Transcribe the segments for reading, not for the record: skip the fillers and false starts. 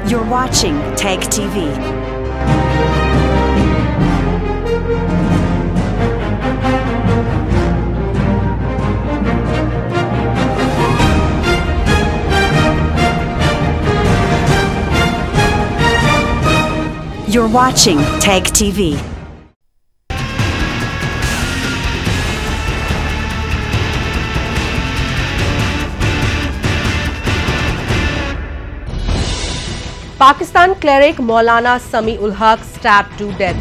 You're watching Tag TV. You're watching Tag TV. Pakistan cleric Maulana Sami-ul-Haq stabbed to death.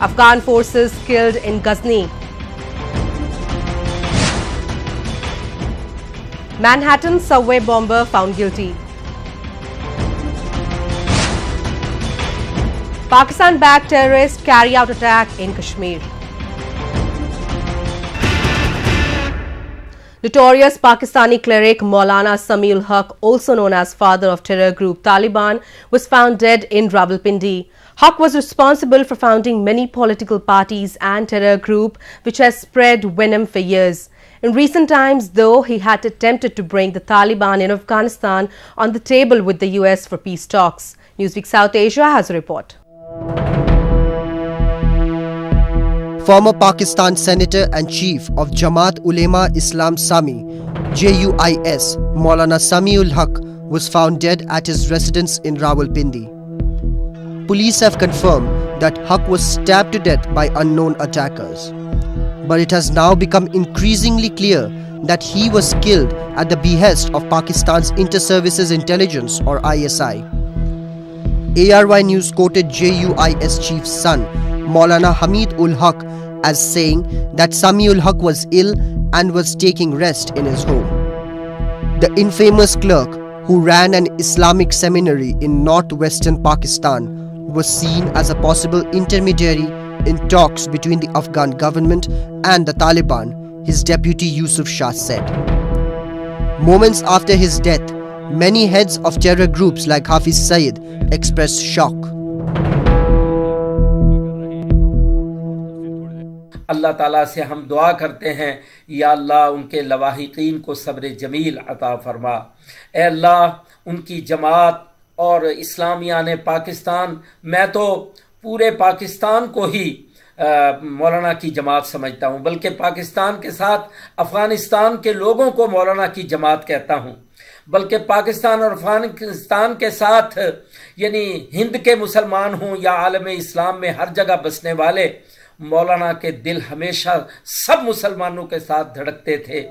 Afghan forces killed in Ghazni. Manhattan subway bomber found guilty. Pakistan-backed terrorists carry out attack in Kashmir. Notorious Pakistani cleric Maulana Sami-ul-Haq, also known as father of terror group Taliban, was found dead in Rawalpindi. Haq was responsible for founding many political parties and terror group which has spread venom for years. In recent times, though, he had attempted to bring the Taliban in Afghanistan on the table with the US for peace talks. Newsweek South Asia has a report. Former Pakistan Senator and Chief of Jamaat Ulema Islam Sami, JUIS, Maulana Sami-ul-Haq was found dead at his residence in Rawalpindi. Police have confirmed that Haq was stabbed to death by unknown attackers. But it has now become increasingly clear that he was killed at the behest of Pakistan's Inter-Services Intelligence or ISI. ARY News quoted JUIS chief's son, Maulana Hamid-ul-Haq, as saying that Sami-ul-Haq was ill and was taking rest in his home. The infamous clerk, who ran an Islamic seminary in northwestern Pakistan, was seen as a possible intermediary in talks between the Afghan government and the Taliban, his deputy Yusuf Shah said. Moments after his death, many heads of terror groups like Hafiz Saeed expressed shock. अल्लाह ताला से हम दुआ करते हैं, या अल्लाह उनके लवाहिकीन को सब्र जमील अता फरमा। ए अल्लाह उनकी जमात और इस्लामियान पाकिस्तान, मैं तो पूरे पाकिस्तान को ही मौलाना की जमात समझता हूँ, बल्कि पाकिस्तान के साथ अफ़गानिस्तान के लोगों को मौलाना की जमात कहता हूँ, बल्कि पाकिस्तान और अफ़गानिस्तान के साथ यानी हिंद के मुसलमान हों या आलम इस्लाम में हर जगह बसने वाले, मौलाना के दिल हमेशा सब मुसलमानों के साथ धड़कते थे।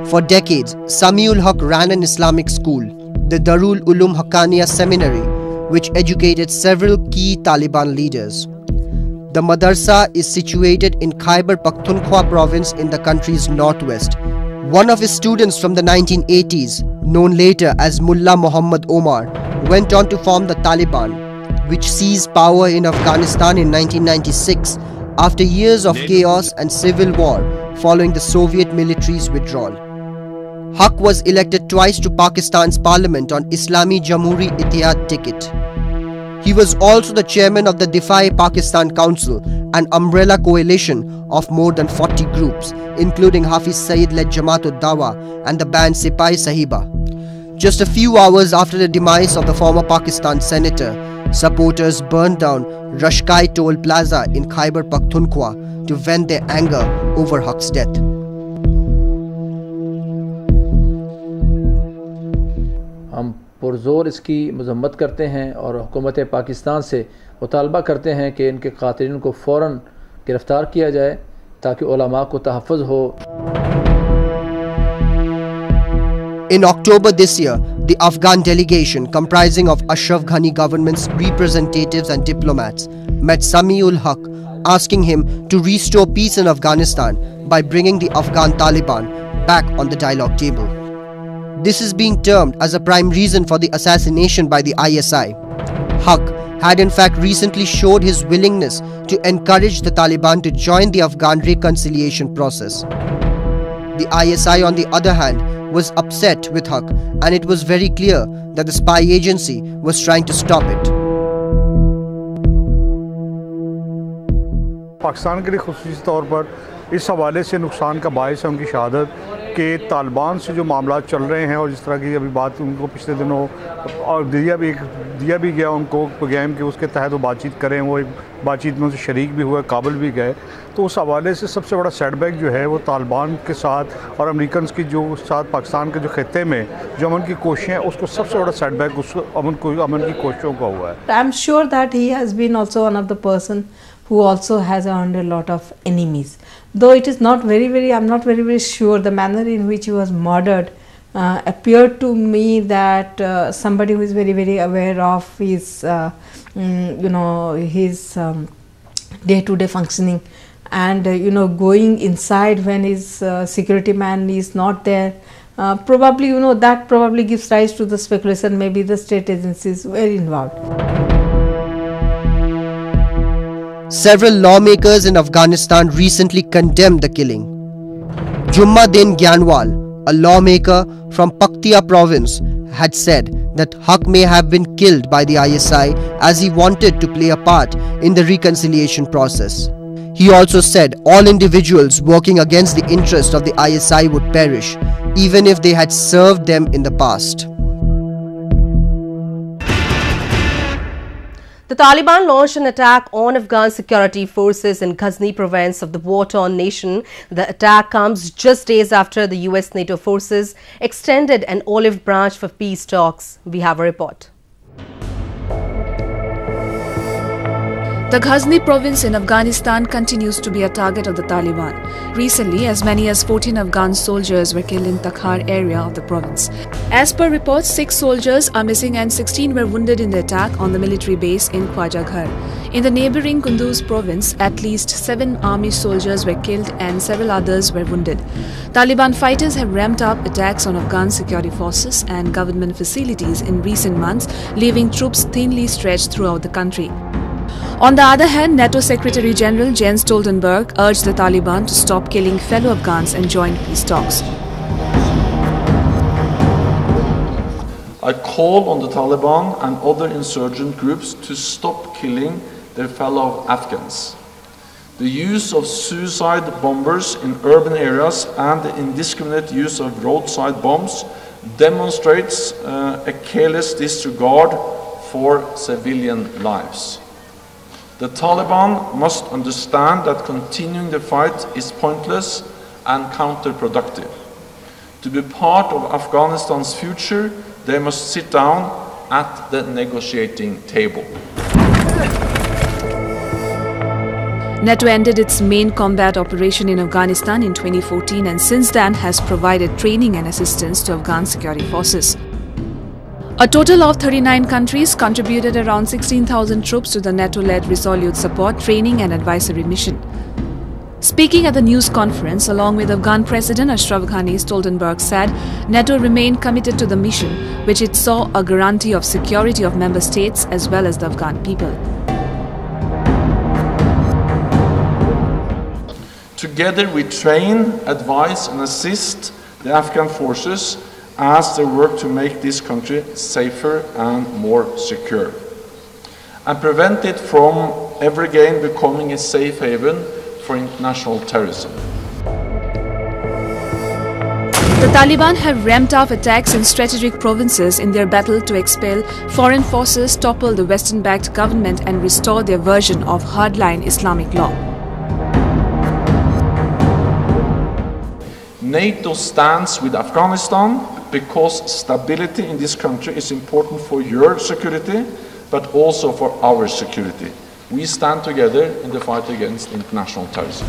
For decades, Sami-ul-Haq ran an Islamic school, the Darul Ulum Haqqaniya Seminary, which educated several key Taliban leaders. The madrasa is situated in Khyber Pakhtunkhwa province in the country's northwest. One of his students from the 1980s, known later as Mullah Muhammad Omar, went on to form the Taliban, which seized power in Afghanistan in 1996 after years of chaos and civil war following the Soviet military's withdrawal. Haq was elected twice to Pakistan's parliament on Islami Jamhuri Ittihad ticket. He was also the chairman of the Defy Pakistan Council, an umbrella coalition of more than 40 groups, including Hafiz Saeed-led Jamaat-ud-Dawa and the band Sipai Sahiba. Just a few hours after the demise of the former Pakistan senator, supporters burned down Rashkai Toll Plaza in Khyber Pakhtunkhwa to vent their anger over Haq's death. हम पुरजोर इसकी मजम्मत करते हैं और हुकूमत पाकिस्तान से मुतालबा करते हैं कि इनके कातिलीन को फ़ौरन गिरफ़्तार किया जाए ताकि उलमा को तहफ़्फ़ुज़ हो। In October this year, the Afghan delegation comprising of Ashraf Ghani government's representatives and diplomats met Sami-ul-Haq, asking him to restore peace in Afghanistan by bringing the Afghan Taliban back on the dialogue table. This is being termed as a prime reason for the assassination by the ISI. Haq had in fact recently showed his willingness to encourage the Taliban to join the Afghan reconciliation process. The ISI, on the other hand, was upset with Haq, and it was very clear that the spy agency was trying to stop it. Pakistan के लिए खुसूसी तौर पर इस हवाले से नुकसान का बायस है उनकी शहादत कि तालिबान से जो मामला चल रहे हैं और जिस तरह की अभी बात उनको पिछले दिनों और दिया भी गया उनको प्रोग्राम के उसके तहत वो बातचीत करें, वो एक बातचीत में उनसे शरीक भी हुए, काबुल भी गए। तो उस हवाले से सबसे बड़ा सेटबैक जो है वो तालिबान के साथ और अमेरिकन की जो साथ पाकिस्तान के जो खत्ते में जो अमन की कोशिशें हैं उसको सबसे बड़ा सेटबैक उस अमन की कोशिशों का हुआ है। I am sure that he has been also one of the person who also has earned a lot of enemies. Though it is not I'm not very sure the manner in which he was murdered appeared to me that somebody who is very aware of his his day-to-day functioning and going inside when his security man is not there, probably that probably gives rise to the speculation maybe the state agencies were involved. Several lawmakers in Afghanistan recently condemned the killing. Jummaddin Gyanwal, a lawmaker from Paktia province, had said that Haq may have been killed by the ISI as he wanted to play a part in the reconciliation process. He also said all individuals working against the interest of the ISI would perish, even if they had served them in the past. The Taliban launched an attack on Afghan security forces in Ghazni province of the war-torn nation. The attack comes just days after the US NATO forces extended an olive branch for peace talks. We have a report. The Ghazni province in Afghanistan continues to be a target of the Taliban. Recently, as many as 14 Afghan soldiers were killed in Takhar area of the province. As per reports, 6 soldiers are missing and 16 were wounded in the attack on the military base in Khwaja Ghar. In the neighbouring Kunduz province, at least 7 army soldiers were killed and several others were wounded. Taliban fighters have ramped up attacks on Afghan security forces and government facilities in recent months, leaving troops thinly stretched throughout the country. On the other hand, NATO Secretary General Jens Stoltenberg urged the Taliban to stop killing fellow Afghans and join peace talks. I call on the Taliban and other insurgent groups to stop killing their fellow Afghans. The use of suicide bombers in urban areas and the indiscriminate use of roadside bombs demonstrates a careless disregard for civilian lives. The Taliban must understand that continuing the fight is pointless and counterproductive. To be part of Afghanistan's future, they must sit down at the negotiating table. NATO ended its main combat operation in Afghanistan in 2014 and since then has provided training and assistance to Afghan security forces. A total of 39 countries contributed around 16,000 troops to the NATO-led Resolute Support Training and Advisory Mission. Speaking at the news conference along with Afghan President Ashraf Ghani, Stoltenberg said NATO remained committed to the mission, which it saw a guarantee of security of member states as well as the Afghan people. Together we train, advise and assist the Afghan forces as they work to make this country safer and more secure, and prevent it from ever again becoming a safe haven for international terrorism. The Taliban have ramped up attacks in strategic provinces in their battle to expel foreign forces, topple the Western-backed government and restore their version of hardline Islamic law. NATO stands with Afghanistan because stability in this country is important for your security, but also for our security. We stand together in the fight against international terrorism.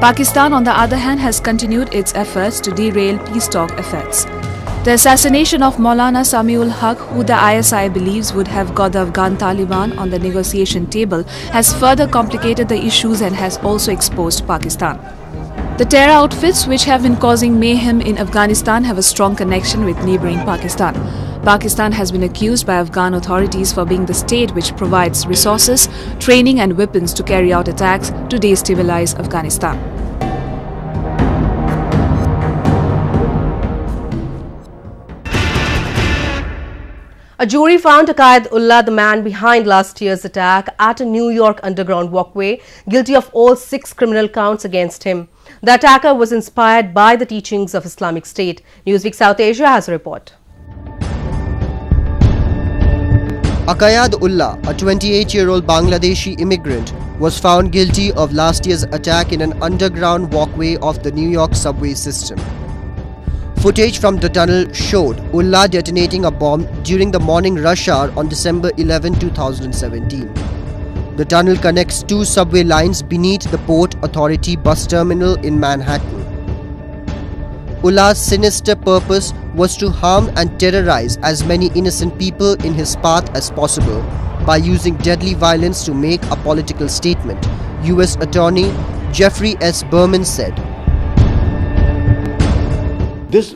Pakistan, on the other hand, has continued its efforts to derail peace talk efforts. The assassination of Maulana Samiul Haq, who the ISI believes would have got the Afghan Taliban on the negotiation table, has further complicated the issues and has also exposed Pakistan. The terror outfits which have been causing mayhem in Afghanistan have a strong connection with neighbouring Pakistan. Pakistan has been accused by Afghan authorities for being the state which provides resources, training and weapons to carry out attacks to destabilize Afghanistan. A jury found Aqaid Ullah, the man behind last year's attack at a New York underground walkway, guilty of all 6 criminal counts against him. The attacker was inspired by the teachings of Islamic State. Newsweek South Asia has a report. Aqayad Ullah, a 28-year-old Bangladeshi immigrant, was found guilty of last year's attack in an underground walkway of the New York subway system. Footage from the tunnel showed Ullah detonating a bomb during the morning rush hour on December 11, 2017. The tunnel connects two subway lines beneath the Port Authority bus terminal in Manhattan. Ullah's sinister purpose was to harm and terrorize as many innocent people in his path as possible by using deadly violence to make a political statement, US Attorney Jeffrey S. Berman said. This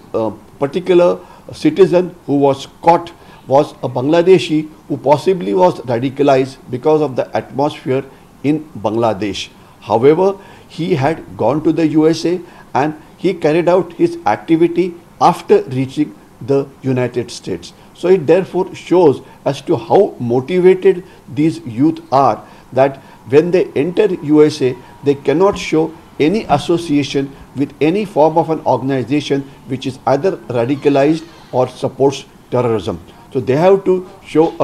particular citizen who was caught was a Bangladeshi who possibly was radicalized because of the atmosphere in Bangladesh. However, he had gone to the USA and he carried out his activity after reaching the United States. So it therefore shows as to how motivated these youth are, that when they enter USA, they cannot show any association with any form of an organization which is either radicalized or supports terrorism. So they have to show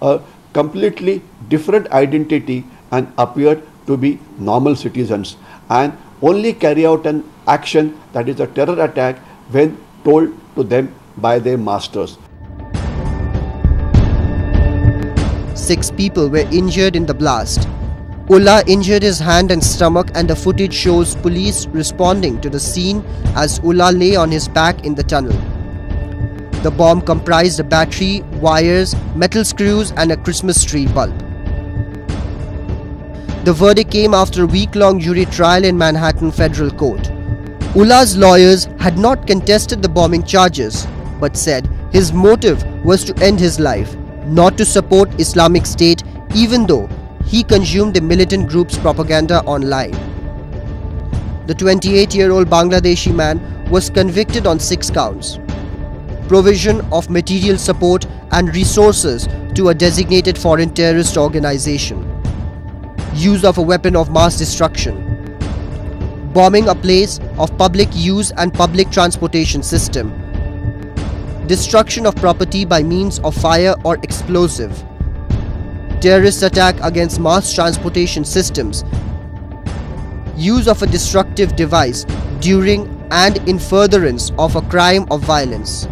a completely different identity and appear to be normal citizens, and only carry out an action that is a terror attack when told to them by their masters. 6 people were injured in the blast. Ullah injured his hand and stomach, and the footage shows police responding to the scene as Ullah lay on his back in the tunnel. The bomb comprised a battery, wires, metal screws and a Christmas tree bulb. The verdict came after a week-long jury trial in Manhattan Federal Court. Ullah's lawyers had not contested the bombing charges, but said his motive was to end his life, not to support Islamic State, even though he consumed the militant group's propaganda online. The 28-year-old Bangladeshi man was convicted on 6 counts: provision of material support and resources to a designated foreign terrorist organization, use of a weapon of mass destruction, bombing a place of public use and public transportation system, destruction of property by means of fire or explosive, terrorist attack against mass transportation systems, use of a destructive device during and in furtherance of a crime of violence.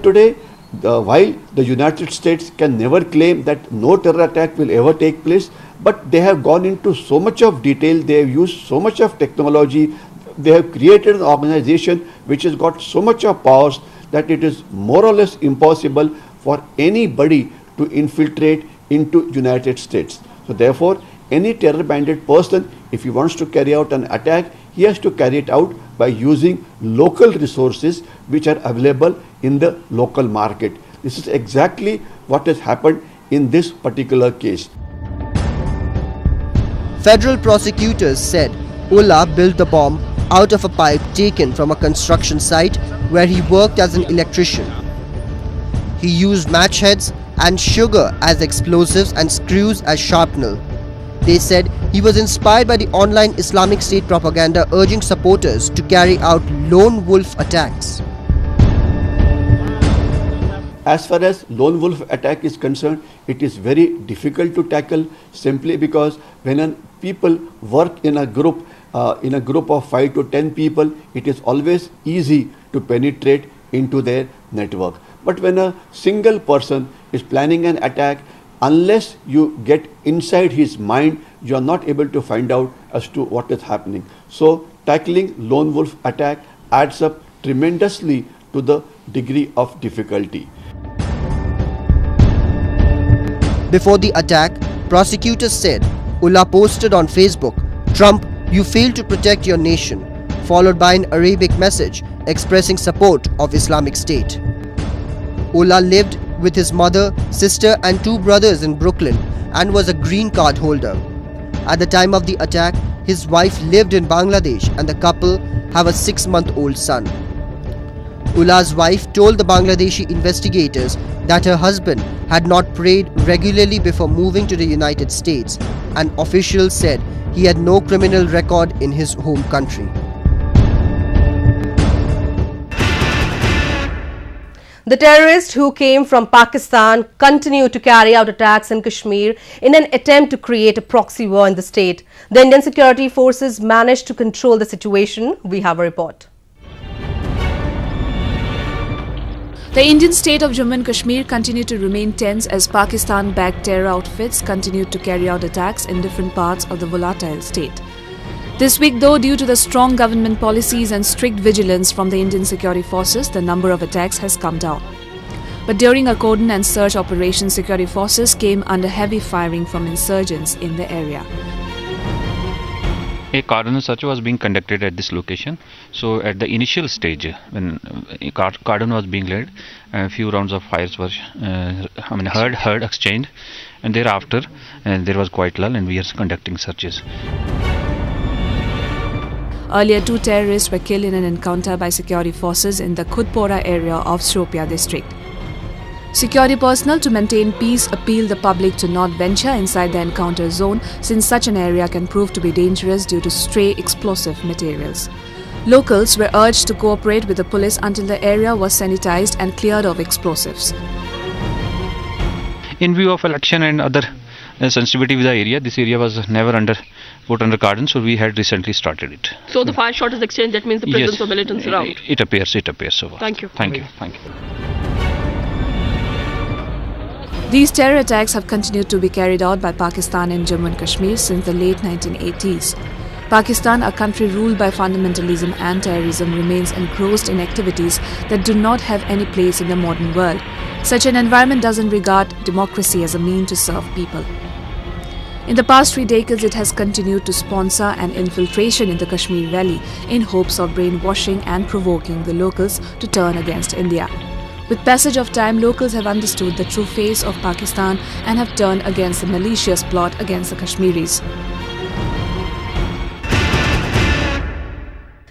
Today, while the United States can never claim that no terror attack will ever take place, but they have gone into so much of detail, they have used so much of technology, they have created an organization which has got so much of powers that it is more or less impossible for anybody to infiltrate into United States. So therefore, any terror-minded person, if he wants to carry out an attack, he has to carry it out by using local resources which are available in the local market. This is exactly what has happened in this particular case. Federal prosecutors said Ullah built the bomb out of a pipe taken from a construction site where he worked as an electrician. He used match heads and sugar as explosives and screws as shrapnel. They said he was inspired by the online Islamic State propaganda urging supporters to carry out lone wolf attacks. As far as lone wolf attack is concerned, it is very difficult to tackle, simply because when people work in a group of 5 to 10 people, it is always easy to penetrate into their network. But when a single person is planning an attack, unless you get inside his mind, you are not able to find out as to what is happening. So tackling lone wolf attack adds up tremendously to the degree of difficulty. Before the attack, prosecutors said Ullah posted on Facebook, "Trump, you failed to protect your nation," followed by an Arabic message expressing support of Islamic State. Ullah lived with his mother, sister and 2 brothers in Brooklyn and was a green card holder. At the time of the attack, his wife lived in Bangladesh and the couple have a 6-month-old son. Ullah's wife told the Bangladeshi investigators that her husband had not prayed regularly before moving to the United States and officials said he had no criminal record in his home country. The terrorists who came from Pakistan continue to carry out attacks in Kashmir in an attempt to create a proxy war in the state. The Indian security forces managed to control the situation. We have a report. The Indian state of Jammu and Kashmir continued to remain tense as Pakistan-backed terror outfits continued to carry out attacks in different parts of the volatile state. This week, though, due to the strong government policies and strict vigilance from the Indian security forces, the number of attacks has come down. But during a cordon and search operation, security forces came under heavy firing from insurgents in the area. A cordon search was being conducted at this location. So at the initial stage, when a cordon was being led, a few rounds of fires were heard exchanged, and thereafter there was quite lull and we are conducting searches. Earlier, 2 terrorists were killed in an encounter by security forces in the Khudpora area of Shopia district. Security personnel to maintain peace appealed the public to not venture inside the encounter zone since such an area can prove to be dangerous due to stray explosive materials. Locals were urged to cooperate with the police until the area was sanitized and cleared of explosives. In view of election and other sensitivity with the area, this area was never put under cordon, so we had recently started it. So the fire shot is exchanged, that means the presence of militants around? It appears so far. Thank you. Thank you. These terror attacks have continued to be carried out by Pakistan in Jammu and Kashmir since the late 1980s. Pakistan, a country ruled by fundamentalism and terrorism, remains engrossed in activities that do not have any place in the modern world. Such an environment doesn't regard democracy as a means to serve people. In the past 3 decades, it has continued to sponsor an infiltration in the Kashmir Valley in hopes of brainwashing and provoking the locals to turn against India. With passage of time, locals have understood the true face of Pakistan and have turned against the malicious plot against the Kashmiris.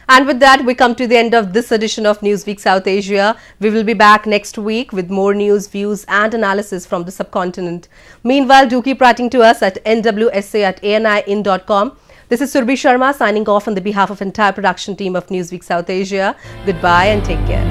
And with that, we come to the end of this edition of Newsweek South Asia. We will be back next week with more news, views and analysis from the subcontinent. Meanwhile, do keep writing to us at nwsa@ani.in.com. This is Surbhi Sharma signing off on the behalf of entire production team of Newsweek South Asia. Goodbye and take care.